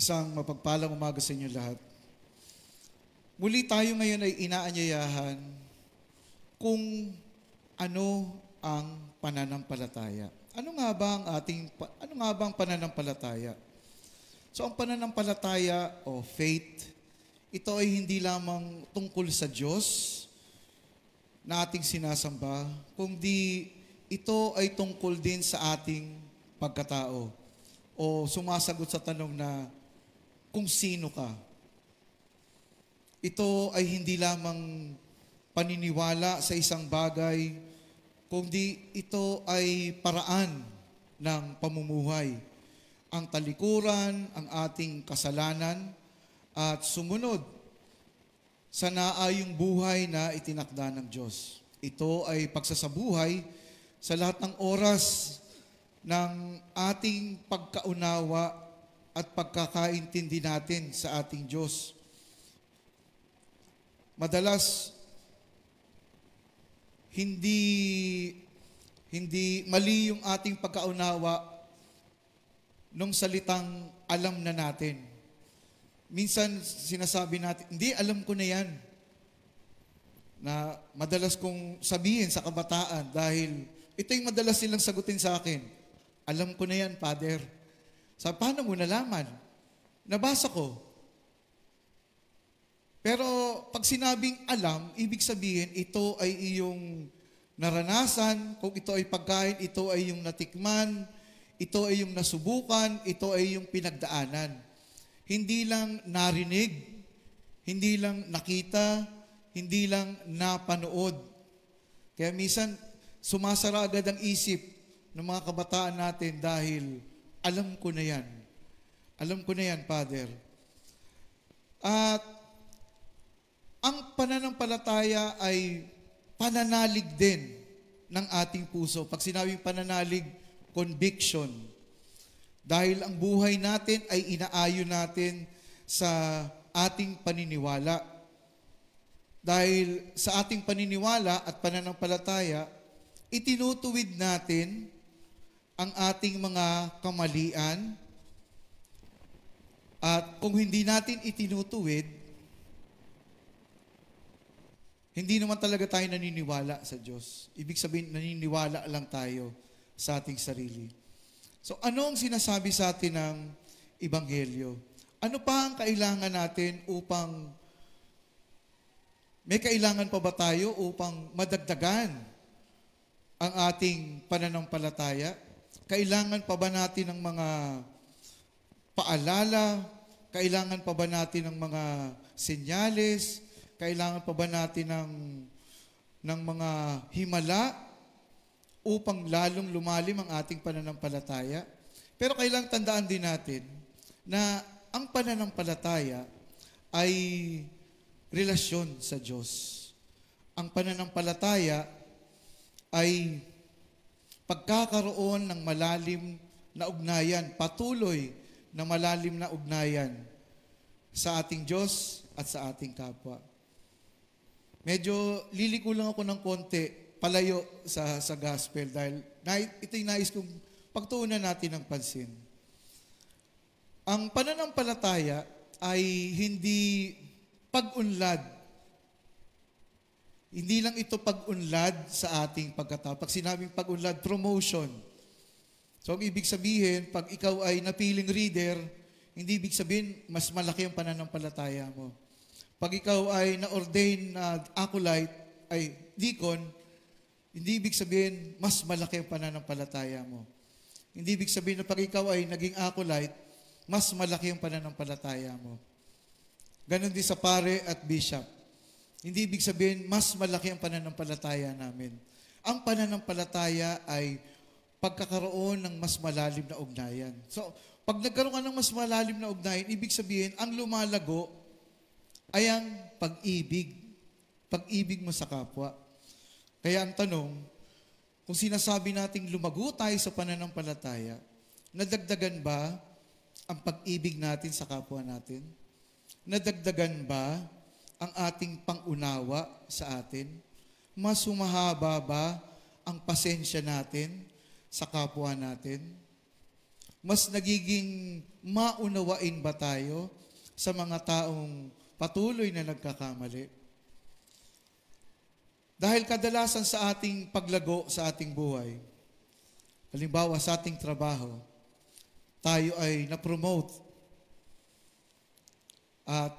Isang mapagpalang umaga sa inyo lahat. Muli tayo ngayon ay inaanyayahan kung ano ang pananampalataya. Ano nga ba ang pananampalataya? So ang pananampalataya o faith, ito ay hindi lamang tungkol sa Diyos na ating sinasamba, kundi ito ay tungkol din sa ating pagkatao o sumasagot sa tanong na kung sino ka. Ito ay hindi lamang paniniwala sa isang bagay, kundi ito ay paraan ng pamumuhay. Ang talikuran, ang ating kasalanan, at sumunod sa naayong buhay na itinakda ng Diyos. Ito ay pagsasabuhay sa lahat ng oras ng ating pagkaunawa at pagkakaintindi natin sa ating Diyos. Madalas, hindi mali yung ating pagkaunawa nung salitang alam na natin. Minsan sinasabi natin, hindi, alam ko na yan. Na madalas kong sabihin sa kabataan dahil ito yung madalas silang sagutin sa akin. Alam ko na yan, Father. Sabi, paano mo nalaman? Nabasa ko. Pero pag sinabing alam, ibig sabihin, ito ay iyong naranasan, kung ito ay pagkain, ito ay iyong natikman, ito ay iyong nasubukan, ito ay iyong pinagdaanan. Hindi lang narinig, hindi lang nakita, hindi lang napanood. Kaya minsan, sumasara agad ang isip ng mga kabataan natin dahil alam ko na yan. Alam ko na yan, Father. At ang pananampalataya ay pananalig din ng ating puso. Pag sinabing pananalig, conviction. Dahil ang buhay natin ay inaayon natin sa ating paniniwala. Dahil sa ating paniniwala at pananampalataya, itinutuwid natin ang ating mga kamalian. At kung hindi natin itinutuwid, hindi naman talaga tayo naniniwala sa Diyos. Ibig sabihin, naniniwala lang tayo sa ating sarili. So, ano ang sinasabi sa atin ng Ebanghelyo? Ano pa ang kailangan natin upang may kailangan pa ba tayo upang madagdagan ang ating pananampalataya? Kailangan pa ba natin ng mga paalala? Kailangan pa ba natin ng mga senyales? Kailangan pa ba natin ng mga himala upang lalong lumalim ang ating pananampalataya? Pero kailangan tandaan din natin na ang pananampalataya ay relasyon sa Diyos. Ang pananampalataya ay pagkakaroon ng malalim na ugnayan, patuloy na malalim na ugnayan sa ating Diyos at sa ating kapwa. Medyo liliko lang ako ng konti, palayo sa gospel dahil ito yung nais kong pagtuunan natin ng pansin. Ang pananampalataya ay hindi pag-unlad. Hindi lang ito pag-unlad sa ating pagkatao. Pag sinabing pag-unlad, promotion. So, ang ibig sabihin, pag ikaw ay napiling reader, hindi ibig sabihin, mas malaki ang pananampalataya mo. Pag ikaw ay na-ordain na acolyte, ay deacon, hindi ibig sabihin, mas malaki ang pananampalataya mo. Hindi ibig sabihin na pag ikaw ay naging acolyte, mas malaki ang pananampalataya mo. Ganon din sa pare at bishop. Hindi ibig sabihin, mas malaki ang pananampalataya namin. Ang pananampalataya ay pagkakaroon ng mas malalim na ugnayan. So, pag nagkaroon ka ng mas malalim na ugnayan, ibig sabihin, ang lumalago ay ang pag-ibig. Pag-ibig mo sa kapwa. Kaya ang tanong, kung sinasabi nating lumago tayo sa pananampalataya, nadagdagan ba ang pag-ibig natin sa kapwa natin? Nadagdagan ba ang ating pangunawa sa atin? Mas humahaba ba ang pasensya natin sa kapwa natin? mas nagiging maunawain ba tayo sa mga taong patuloy na nagkakamali? Dahil kadalasan sa ating paglago sa ating buhay, halimbawa sa ating trabaho, tayo ay na-promote at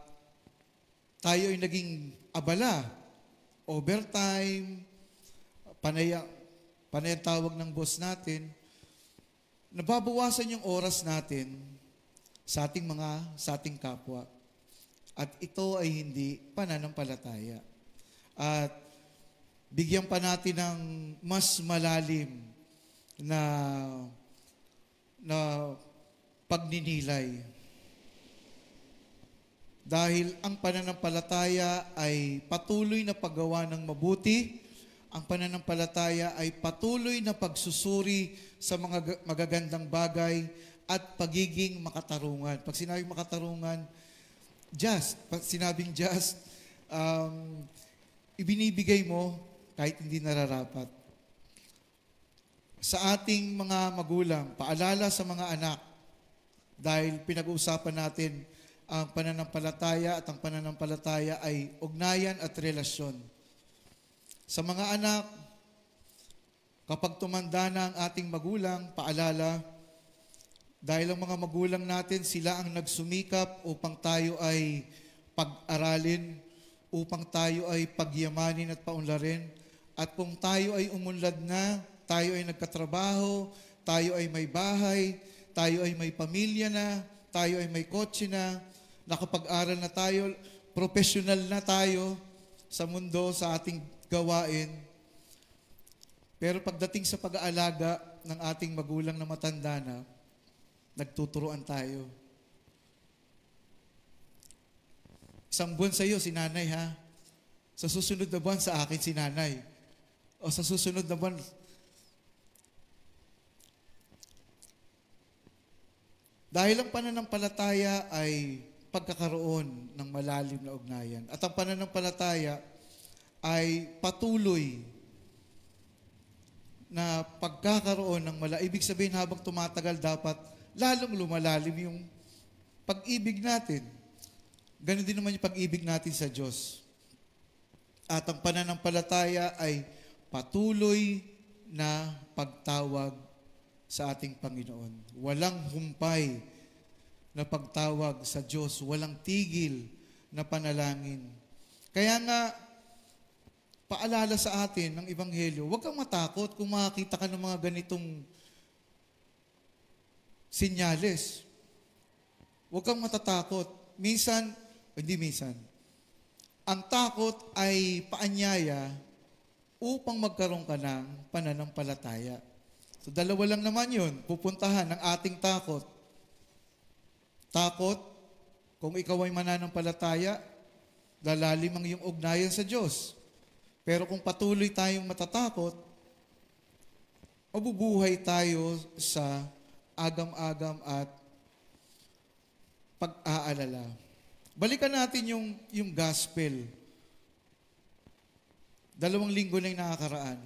tayo ay naging abala, overtime, panay ang tawag ng boss natin, nababawasan yung oras natin sa ating kapwa. At ito ay hindi pananampalataya. At bigyan pa natin ng mas malalim na pagninilay. Dahil ang pananampalataya ay patuloy na paggawa ng mabuti, ang pananampalataya ay patuloy na pagsusuri sa mga magagandang bagay at pagiging makatarungan. Pag sinabing makatarungan, pag sinabing just, ibinibigay mo kahit hindi nararapat. Sa ating mga magulang, paalala sa mga anak, dahil pinag-uusapan natin ang pananampalataya at ang pananampalataya ay ugnayan at relasyon. Sa mga anak, kapag tumanda na ang ating magulang, paalala, dahil ang mga magulang natin, sila ang nagsumikap upang tayo ay pag-aralin, upang tayo ay pagyamanin at paunlarin. At kung tayo ay umunlad na, tayo ay nagkatrabaho, tayo ay may bahay, tayo ay may pamilya na, tayo ay may kotse na, nakapag-aral na tayo, professional na tayo sa mundo, sa ating gawain. Pero pagdating sa pag-aalaga ng ating magulang na matanda na, nagtuturuan tayo. Isang buwan sa iyo, si nanay ha. Sa susunod na buwan, sa akin si nanay. O sa susunod na buwan, dahil ang pananampalataya ay pagkakaroon ng malalim na ugnayan. At ang pananampalataya ay patuloy na pagkakaroon ng ibig sabihin habang tumatagal dapat lalong lumalalim yung pag-ibig natin. Ganon din naman yung pag-ibig natin sa Diyos. At ang pananampalataya ay patuloy na pagtawag sa ating Panginoon. Walang humpay na pagtawag sa Diyos, walang tigil na panalangin. Kaya nga, paalala sa atin ng Ebanghelyo, huwag kang matakot kung makakita ka ng mga ganitong sinyales. Huwag kang matatakot. Hindi minsan. Ang takot ay paanyaya upang magkaroon ka ng pananampalataya. So, dalawa lang naman yun. Pupuntahan ng ating takot. Takot, kung ikaw ay mananampalataya, lalalim ang iyong ugnayan sa Diyos. Pero kung patuloy tayong matatakot, mabubuhay tayo sa agam-agam at pag-aalala. Balikan natin yung gospel. 2 linggo na yung nakakaraan.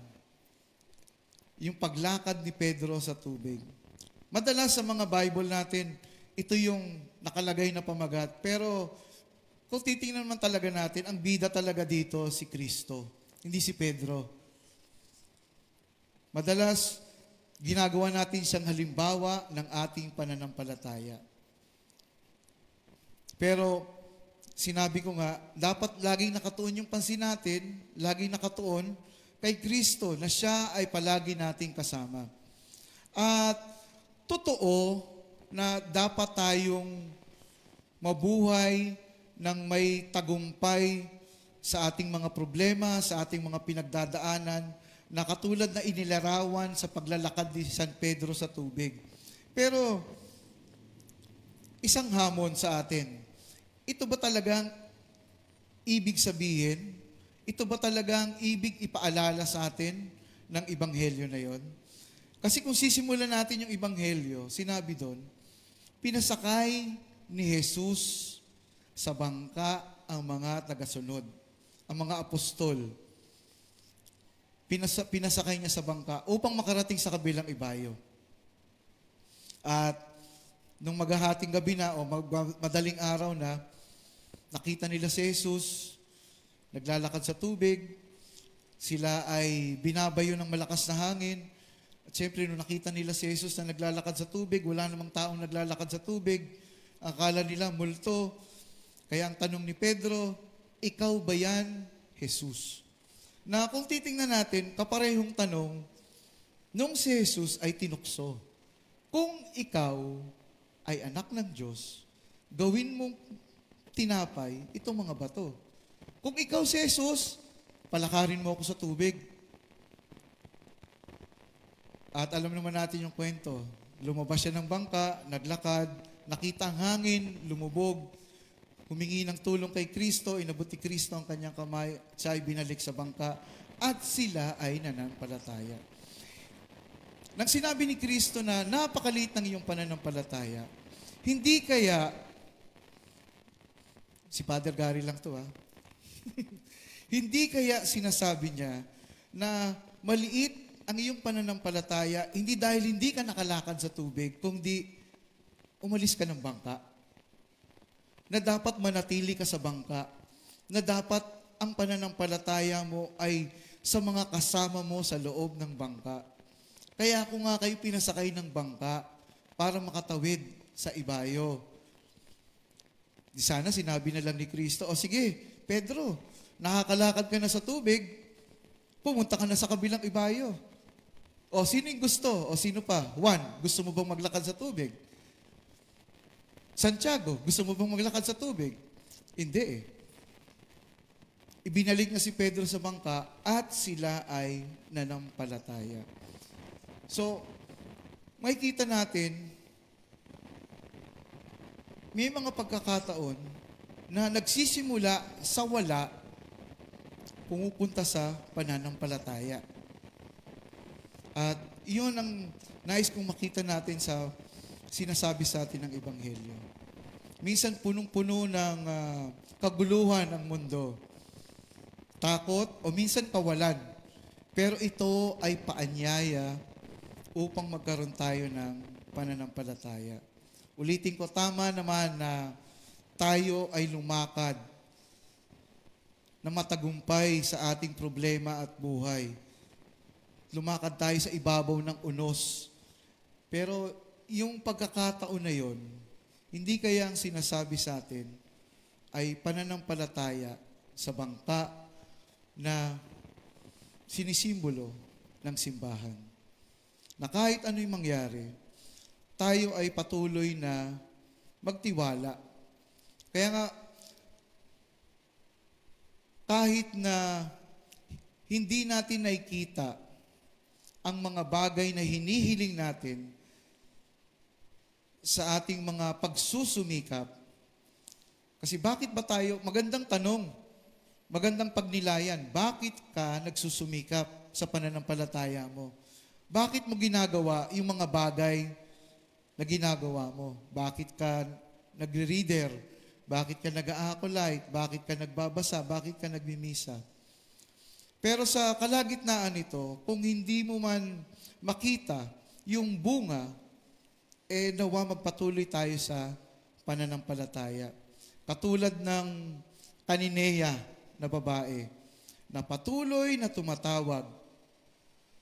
Yung paglakad ni Pedro sa tubig. Madalas sa mga Bible natin, ito yung nakalagay na pamagat. Pero kung titingnan naman talaga natin, ang bida talaga dito si Kristo, hindi si Pedro. Madalas, ginagawa natin siyang halimbawa ng ating pananampalataya. Pero, sinabi ko nga, dapat laging nakatuon yung pansin natin, laging nakatuon kay Kristo na siya ay palagi nating kasama. At totoo na dapat tayong mabuhay ng may tagumpay sa ating mga problema, sa ating mga pinagdadaanan, na katulad na inilarawan sa paglalakad ni San Pedro sa tubig. Pero, isang hamon sa atin, ito ba talagang ibig sabihin? Ito ba talagang ibig ipaalala sa atin ng Ebanghelyo na yon? Kasi kung sisimulan natin yung Ebanghelyo, sinabi doon, pinasakay ni Jesus sa bangka ang mga tagasunod, ang mga apostol. Pinasakay niya sa bangka upang makarating sa kabilang ibayo. At nung maghahating gabi na o madaling araw na, nakita nila si Jesus, naglalakad sa tubig, sila ay binabayo ng malakas na hangin. At syempre, nung nakita nila si Jesus na naglalakad sa tubig, wala namang taong naglalakad sa tubig, akala nila multo. Kaya ang tanong ni Pedro, ikaw ba yan, Jesus? Na kung titingnan natin, kaparehong tanong, nung si Jesus ay tinukso, kung ikaw ay anak ng Diyos, gawin mong tinapay itong mga bato. Kung ikaw si Jesus, palakarin mo ako sa tubig. At alam naman natin yung kwento. Lumabas siya ng bangka, naglakad, nakita ang hangin, lumubog, humingi ng tulong kay Kristo, inabot ni Kristo ang kanyang kamay, siya ay binalik sa bangka, at sila ay nananampalataya. Nang sinabi ni Kristo na napakaliit ng iyong pananampalataya, hindi kaya, si Father Gary lang to hindi kaya sinasabi niya na maliit ang iyong pananampalataya, hindi dahil hindi ka nakalakad sa tubig, kundi umalis ka ng bangka. Na dapat manatili ka sa bangka. Na dapat ang pananampalataya mo ay sa mga kasama mo sa loob ng bangka. Kaya ako nga kayo pinasakay ng bangka para makatawid sa ibayo. Di sana sinabi na lang ni Kristo, o sige, Pedro, nakakalakad ka na sa tubig, pumunta ka na sa kabilang ibayo. O sino yung gusto? O sino pa? Juan, gusto mo bang maglakad sa tubig? Santiago, gusto mo bang maglakad sa tubig? Hindi Ibinalik na si Pedro sa bangka at sila ay nanampalataya. So, makikita natin, may mga pagkakataon na nagsisimula sa wala, pumupunta sa pananampalataya. At iyon ang nais kong makita natin sa sinasabi sa atin ng Ebanghelyo. Minsan punong-puno ng kaguluhan ang mundo. Takot o minsan kawalan. Pero ito ay paanyaya upang magkaroon tayo ng pananampalataya. Ulitin ko, tama naman na tayo ay lumakad na matagumpay sa ating problema at buhay. Lumakad tayo sa ibabaw ng unos. Pero yung pagkakataon na yon, hindi kaya ang sinasabi sa atin ay pananampalataya sa bangka na sinisimbolo ng simbahan. Na kahit ano yung mangyari, tayo ay patuloy na magtiwala. Kaya nga, kahit na hindi natin nakikita ang mga bagay na hinihiling natin sa ating mga pagsusumikap, kasi bakit ba tayo, magandang tanong, magandang pagnilayan, bakit ka nagsusumikap sa pananampalataya mo? Bakit mo ginagawa yung mga bagay na ginagawa mo? Bakit ka nagre-reader? Bakit ka nag-a-acolyte? Bakit ka nagbabasa? Bakit ka nagmimisa? Pero sa kalagitnaan nito, kung hindi mo man makita yung bunga, nawa magpatuloy tayo sa pananampalataya. Katulad ng kanineya na babae, na patuloy na tumatawag,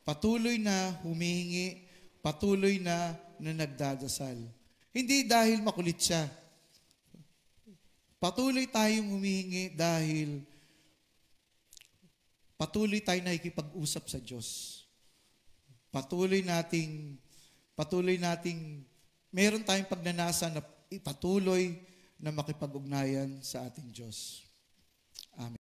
patuloy na humihingi, patuloy na nagdadasal. Hindi dahil makulit siya. Patuloy tayong humihingi dahil patuloy tayong nakikipag-usap sa Diyos. Patuloy nating meron tayong pagnanasa na patuloy na makipag-ugnayan sa ating Diyos. Amen.